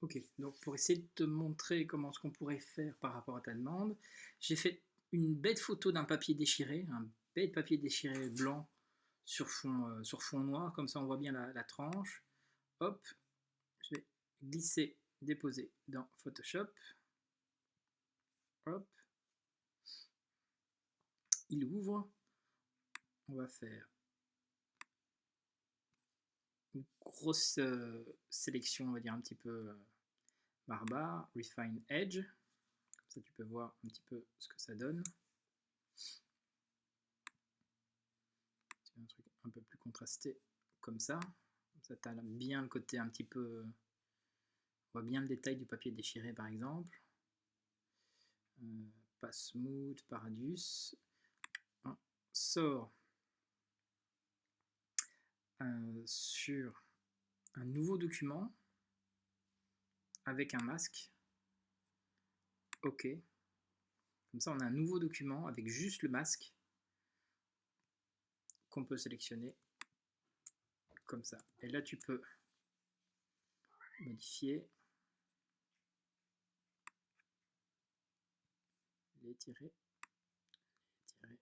Ok, donc pour essayer de te montrer comment ce qu'on pourrait faire par rapport à ta demande, j'ai fait une bête photo d'un papier déchiré, un bête papier déchiré blanc sur fond noir, comme ça on voit bien la tranche. Hop, je vais glisser, déposer dans Photoshop. Hop, il ouvre. On va faire une grosse sélection, on va dire un petit peu barbare, Refine Edge. Comme ça tu peux voir un petit peu ce que ça donne. C'est un truc un peu plus contrasté comme ça. Ça t'as bien le côté un petit peu... On voit bien le détail du papier déchiré par exemple. Pas smooth, pas radius. On sort sur un nouveau document avec un masque. OK. Comme ça, on a un nouveau document avec juste le masque qu'on peut sélectionner comme ça. Et là, tu peux modifier, l'étirer, l'étirer.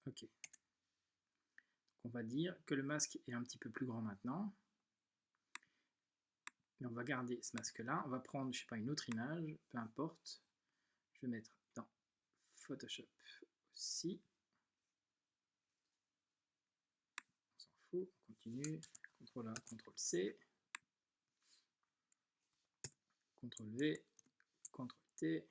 OK. On va dire que le masque est un petit peu plus grand maintenant. Mais on va garder ce masque-là. On va prendre, je sais pas, une autre image, peu importe. Je vais mettre dans Photoshop aussi. On s'en fout, on continue. CTRL A, CTRL C. CTRL V, CTRL T.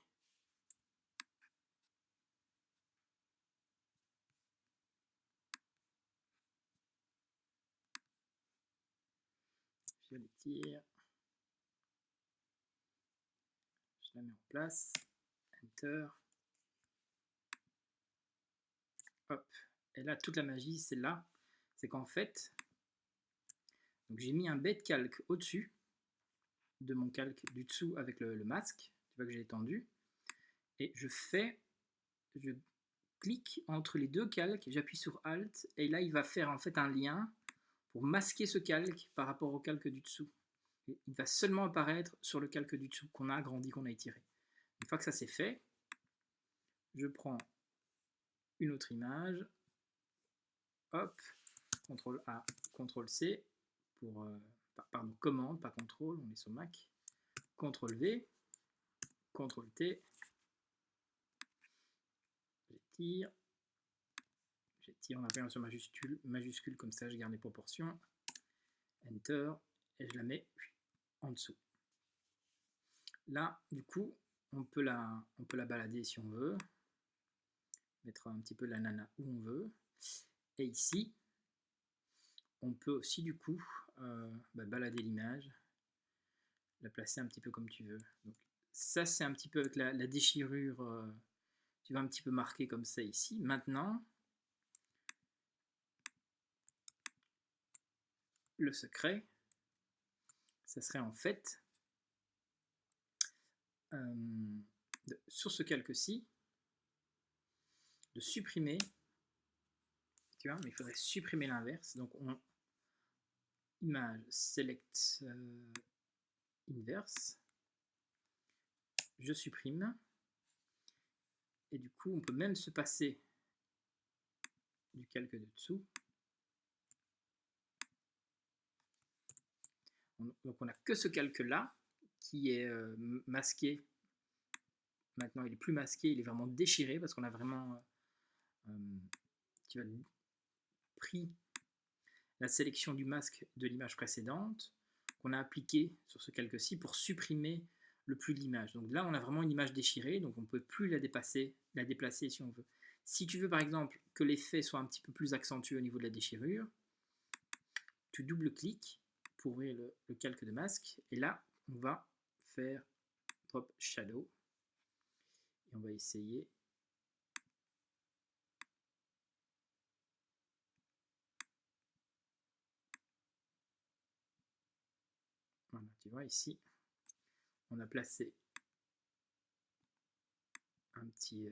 Je l'étire. Je la mets en place. Enter. Hop. Et là, toute la magie, c'est là. C'est qu'en fait, j'ai mis un bête calque au-dessus de mon calque du dessous avec le masque. Tu vois que j'ai étendu. Et je clique entre les deux calques, j'appuie sur Alt, et là, il va faire en fait un lien pour masquer ce calque par rapport au calque du dessous. Et il va seulement apparaître sur le calque du dessous qu'on a agrandi, qu'on a étiré. Une fois que ça c'est fait, je prends une autre image, hop, CTRL A, CTRL C, pour, pardon, commande, pas contrôle, on est sur Mac, CTRL V, CTRL T, j'étire, en appuyant sur majuscule, comme ça je garde les proportions, Enter, et je la mets en dessous. Là, du coup, on peut la balader si on veut, mettre un petit peu la nana où on veut, et ici, on peut aussi du coup balader l'image, la placer un petit peu comme tu veux. Donc, ça, c'est un petit peu avec la déchirure, tu vas un petit peu marquer comme ça ici. Maintenant, le secret, ça serait en fait, sur ce calque-ci, de supprimer, tu vois, mais il faudrait supprimer l'inverse. Donc, image, select inverse, je supprime, et du coup, on peut même se passer du calque de dessous. Donc on n'a que ce calque-là qui est masqué. Maintenant, il est plus masqué, il est vraiment déchiré parce qu'on a vraiment pris la sélection du masque de l'image précédente qu'on a appliqué sur ce calque-ci pour supprimer le plus de l'image. Donc là, on a vraiment une image déchirée, donc on ne peut plus la déplacer si on veut. Si tu veux par exemple que l'effet soit un petit peu plus accentué au niveau de la déchirure, tu double-cliques pour ouvrir le calque de masque, et là, on va faire Drop Shadow, et on va essayer voilà, tu vois ici, on a placé un petit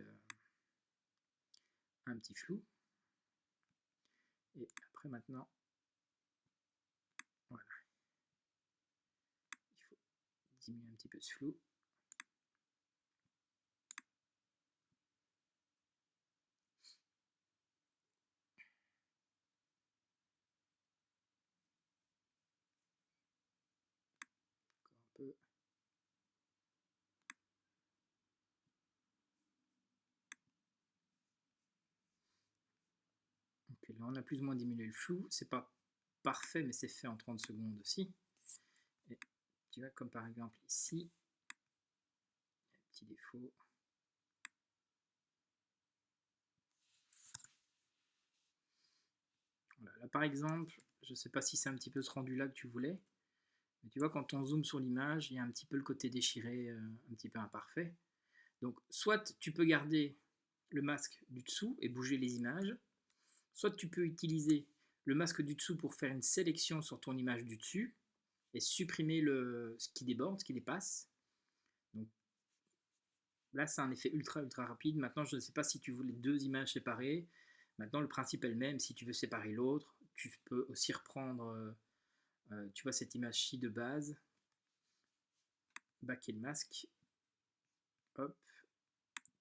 un petit flou. Et après maintenant, voilà. Il faut diminuer un petit peu ce flou. Encore un peu. Okay, là on a plus ou moins diminué le flou. C'est pas parfait, mais c'est fait en 30 secondes aussi. Et tu vois, comme par exemple ici, un petit défaut. Voilà, là par exemple, je ne sais pas si c'est un petit peu ce rendu là que tu voulais, mais tu vois, quand on zoome sur l'image, il y a un petit peu le côté déchiré, un petit peu imparfait. Donc soit tu peux garder le masque du dessous et bouger les images, soit tu peux utiliser le masque du dessous pour faire une sélection sur ton image du dessus et supprimer ce qui déborde, ce qui dépasse. Donc là, c'est un effet ultra rapide. Maintenant, je ne sais pas si tu voulais deux images séparées. Maintenant, le principe est le même. Si tu veux séparer l'autre, tu peux aussi reprendre, tu vois, cette image-ci de base, baquer le masque, hop,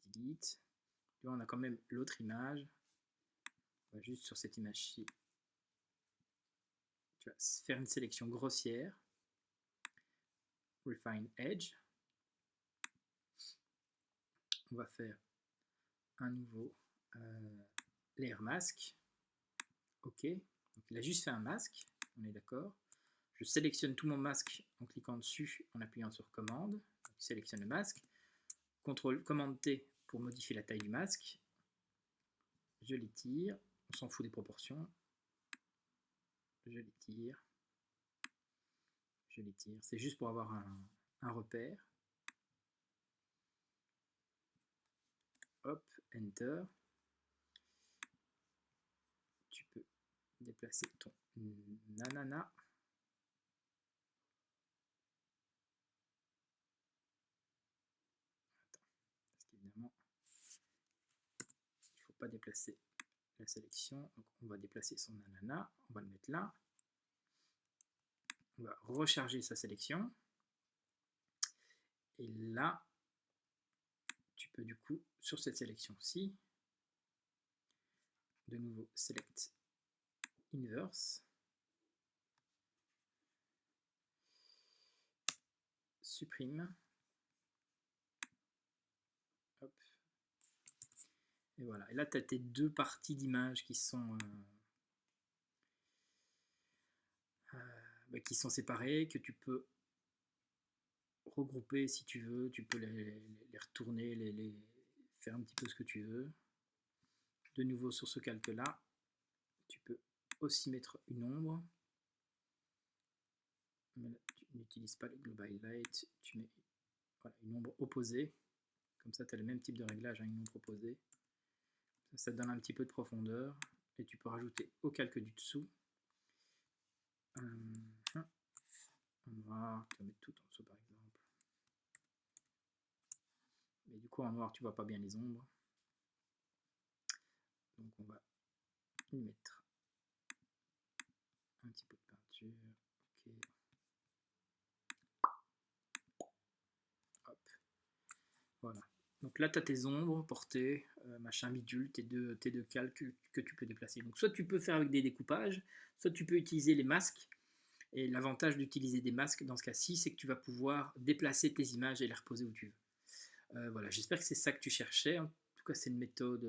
delete. Tu vois, on a quand même l'autre image. On va juste sur cette image-ci, tu vas faire une sélection grossière, refine edge. On va faire un nouveau layer mask. Ok, donc il a juste fait un masque, on est d'accord. Je sélectionne tout mon masque en cliquant dessus, en appuyant sur commande. Je sélectionne le masque. CTRL, commande T pour modifier la taille du masque. Je l'étire. On s'en fout des proportions. Je l'étire. Je l'étire. C'est juste pour avoir un repère. Hop, Enter. Tu peux déplacer ton nanana. Parce qu'évidemment, il ne faut pas déplacer la sélection. Donc on va déplacer son nanana. On va le mettre là. On va recharger sa sélection. Et là, tu peux du coup, sur cette sélection-ci, de nouveau select inverse, supprime, hop, et voilà. Et là, tu as tes deux parties d'image qui sont séparées, que tu peux regrouper si tu veux, tu peux les retourner, les faire un petit peu ce que tu veux. De nouveau sur ce calque-là, tu peux aussi mettre une ombre. Mais là, tu n'utilises pas le Global Light, tu mets voilà, une ombre opposée. Comme ça, tu as le même type de réglage, hein, une ombre opposée. Ça te donne un petit peu de profondeur. Et tu peux rajouter au calque du dessous. En noir, tu vas mettre tout en dessous par exemple. Mais du coup, en noir, tu vois pas bien les ombres. Donc on va y mettre un petit peu de peinture. Ok. Hop. Voilà. Donc là, tu as tes ombres portées, machin bidule, tes deux calques que tu peux déplacer. Donc soit tu peux faire avec des découpages, soit tu peux utiliser les masques. Et l'avantage d'utiliser des masques dans ce cas-ci, c'est que tu vas pouvoir déplacer tes images et les reposer où tu veux. Voilà, j'espère que c'est ça que tu cherchais. En tout cas, c'est une méthode